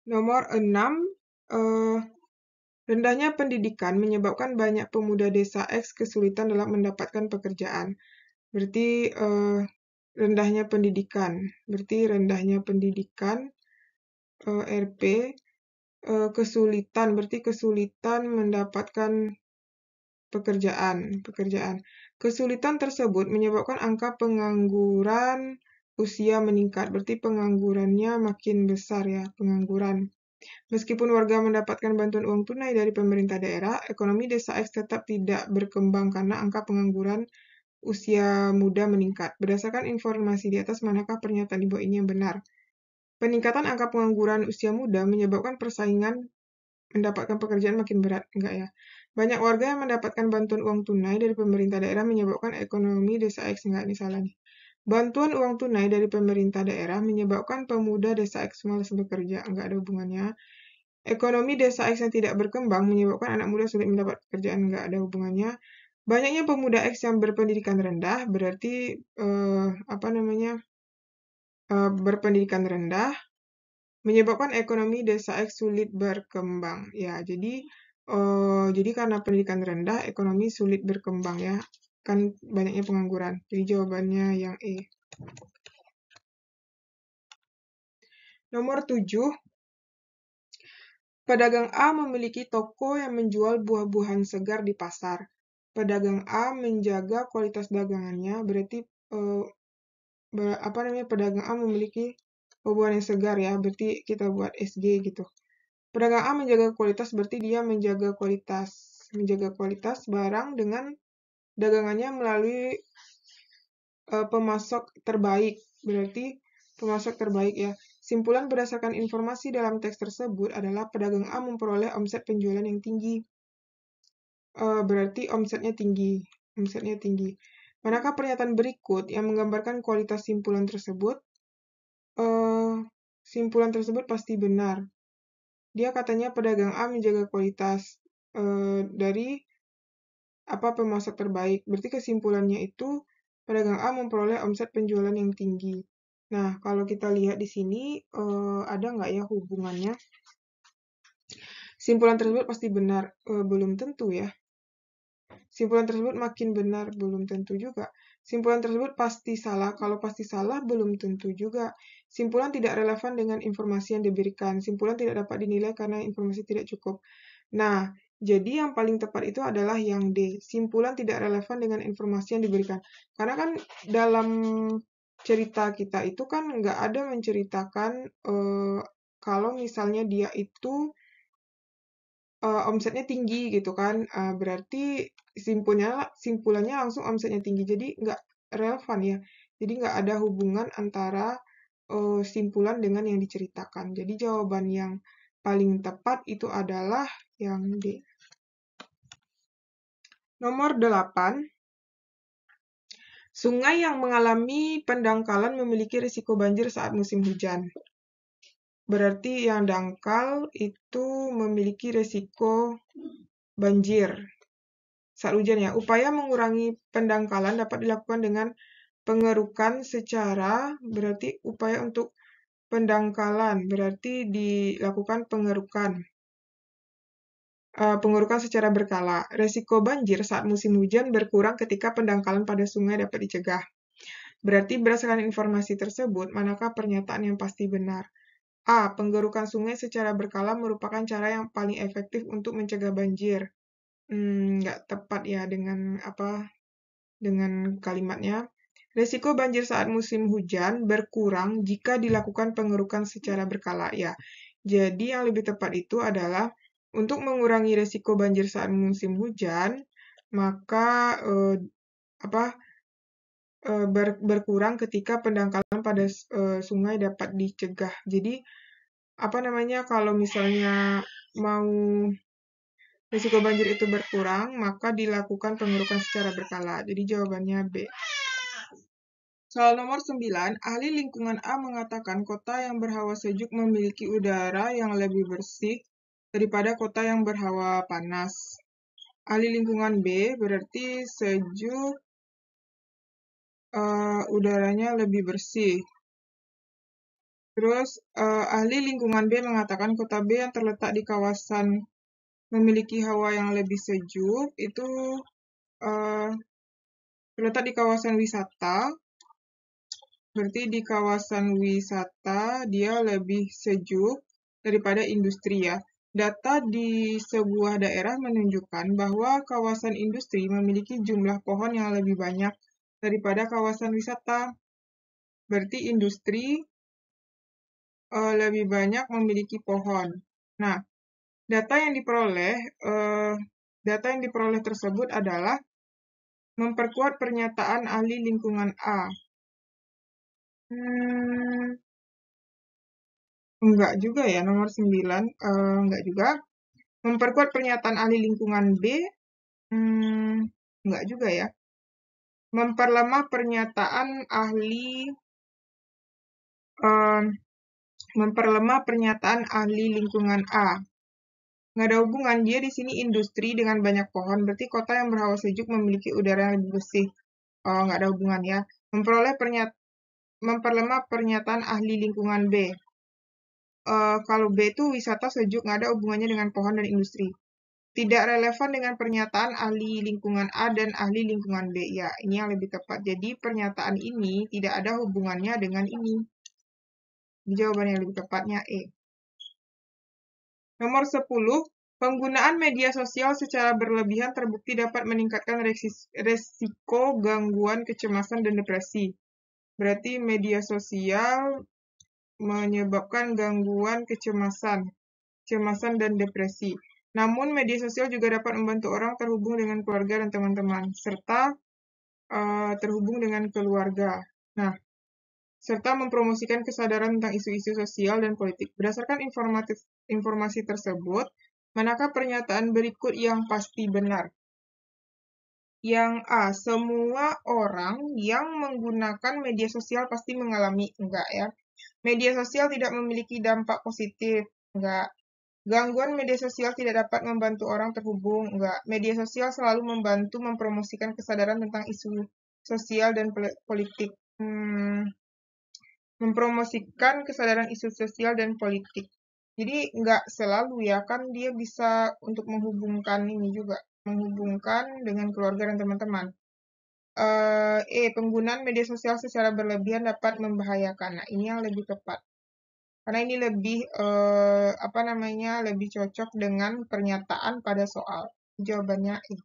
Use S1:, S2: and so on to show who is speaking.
S1: Nomor 6, eh, rendahnya pendidikan menyebabkan banyak pemuda desa X kesulitan dalam mendapatkan pekerjaan. Berarti rendahnya pendidikan. Berarti rendahnya pendidikan RP kesulitan. Berarti kesulitan mendapatkan pekerjaan. Kesulitan tersebut menyebabkan angka pengangguran usia meningkat. Berarti penganggurannya makin besar ya, pengangguran. Meskipun warga mendapatkan bantuan uang tunai dari pemerintah daerah, ekonomi desa X tetap tidak berkembang karena angka pengangguran usia muda meningkat. Berdasarkan informasi di atas, manakah pernyataan di bawah ini yang benar? Peningkatan angka pengangguran usia muda menyebabkan persaingan mendapatkan pekerjaan makin berat. Enggak ya. Banyak warga yang mendapatkan bantuan uang tunai dari pemerintah daerah menyebabkan ekonomi desa X. Enggak, ini salah nih. Bantuan uang tunai dari pemerintah daerah menyebabkan pemuda desa X malas bekerja. Enggak ada hubungannya. Ekonomi desa X yang tidak berkembang menyebabkan anak muda sulit mendapat pekerjaan. Enggak ada hubungannya. Banyaknya pemuda X yang berpendidikan rendah berarti berpendidikan rendah menyebabkan ekonomi desa X sulit berkembang. Ya, jadi karena pendidikan rendah, ekonomi sulit berkembang ya. Kan banyaknya pengangguran. Jadi jawabannya yang E. Nomor 7, pedagang A memiliki toko yang menjual buah-buahan segar di pasar. Pedagang A menjaga kualitas dagangannya, berarti pedagang A memiliki buah-buahan yang segar ya, berarti kita buat SG gitu. Pedagang A menjaga kualitas berarti dia menjaga kualitas barang dengan dagangannya melalui pemasok terbaik. Berarti pemasok terbaik ya. Simpulan berdasarkan informasi dalam teks tersebut adalah pedagang A memperoleh omset penjualan yang tinggi. Berarti omsetnya tinggi. Manakah pernyataan berikut yang menggambarkan kualitas simpulan tersebut? Simpulan tersebut pasti benar. Dia katanya pedagang A menjaga kualitas dari pemasok terbaik. Berarti kesimpulannya itu pedagang A memperoleh omset penjualan yang tinggi. Nah, kalau kita lihat di sini ada nggak ya hubungannya? Simpulan tersebut pasti benar, belum tentu ya. Simpulan tersebut makin benar, belum tentu juga. Simpulan tersebut pasti salah, kalau pasti salah belum tentu juga. Simpulan tidak relevan dengan informasi yang diberikan. Simpulan tidak dapat dinilai karena informasi tidak cukup. Nah, jadi yang paling tepat itu adalah yang D. Simpulan tidak relevan dengan informasi yang diberikan. Karena kan dalam cerita kita itu kan nggak ada menceritakan kalau misalnya dia itu omsetnya tinggi gitu kan, berarti simpulannya langsung omsetnya tinggi, jadi nggak relevan ya. Jadi nggak ada hubungan antara simpulan dengan yang diceritakan. Jadi jawaban yang paling tepat itu adalah yang D. Nomor 8, sungai yang mengalami pendangkalan memiliki risiko banjir saat musim hujan. Berarti yang dangkal itu memiliki risiko banjir saat hujan ya. Upaya mengurangi pendangkalan dapat dilakukan dengan pengerukan berarti upaya untuk pendangkalan berarti dilakukan pengerukan secara berkala. Resiko banjir saat musim hujan berkurang ketika pendangkalan pada sungai dapat dicegah. Berarti berdasarkan informasi tersebut, manakah pernyataan yang pasti benar? A. Penggerukan sungai secara berkala merupakan cara yang paling efektif untuk mencegah banjir. Nggak tepat ya dengan kalimatnya. Resiko banjir saat musim hujan berkurang jika dilakukan pengerukan secara berkala ya. Jadi yang lebih tepat itu adalah untuk mengurangi resiko banjir saat musim hujan, maka berkurang ketika pendangkalan pada sungai dapat dicegah. Jadi kalau misalnya mau risiko banjir itu berkurang, maka dilakukan pengerukan secara berkala. Jadi jawabannya B. Soal nomor 9, ahli lingkungan A mengatakan kota yang berhawa sejuk memiliki udara yang lebih bersih daripada kota yang berhawa panas. Ahli lingkungan B berarti sejuk, udaranya lebih bersih. Terus ahli lingkungan B mengatakan kota B yang terletak di kawasan memiliki hawa yang lebih sejuk itu eh, terletak di kawasan wisata. Berarti di kawasan wisata dia lebih sejuk daripada industri ya. Data di sebuah daerah menunjukkan bahwa kawasan industri memiliki jumlah pohon yang lebih banyak daripada kawasan wisata. Berarti industri lebih banyak memiliki pohon. Nah, data yang diperoleh eh, data yang diperoleh tersebut adalah memperkuat pernyataan ahli lingkungan A. Hmm, enggak juga ya, nomor 9. Enggak juga. Memperkuat pernyataan ahli lingkungan B. Hmm, enggak juga ya. Memperlemah pernyataan ahli em, memperlemah pernyataan ahli lingkungan A. Nggak ada hubungan, dia di sini industri dengan banyak pohon, berarti kota yang berhawa sejuk memiliki udara yang lebih bersih. Oh, nggak ada hubungan ya. Memperlemah pernyataan ahli lingkungan B. Kalau B itu wisata sejuk, nggak ada hubungannya dengan pohon dan industri. Tidak relevan dengan pernyataan ahli lingkungan A dan ahli lingkungan B. Ya, ini yang lebih tepat. Jadi pernyataan ini tidak ada hubungannya dengan ini. Jawaban yang lebih tepatnya E. Nomor 10, penggunaan media sosial secara berlebihan terbukti dapat meningkatkan resiko gangguan kecemasan dan depresi. Berarti media sosial menyebabkan gangguan kecemasan dan depresi. Namun media sosial juga dapat membantu orang terhubung dengan keluarga dan teman-teman, serta terhubung dengan keluarga. Nah, serta mempromosikan kesadaran tentang isu-isu sosial dan politik. Berdasarkan informasi tersebut, manakah pernyataan berikut yang pasti benar? Yang A, semua orang yang menggunakan media sosial pasti mengalami. Enggak ya. Media sosial tidak memiliki dampak positif. Enggak. Gangguan media sosial tidak dapat membantu orang terhubung. Enggak. Media sosial selalu membantu mempromosikan kesadaran tentang isu sosial dan politik. Mempromosikan kesadaran isu sosial dan politik. Jadi nggak selalu ya, kan dia bisa untuk menghubungkan ini juga, menghubungkan dengan keluarga dan teman-teman. Penggunaan media sosial secara berlebihan dapat membahayakan. Nah, ini yang lebih tepat. Karena ini lebih lebih cocok dengan pernyataan pada soal. Jawabannya E.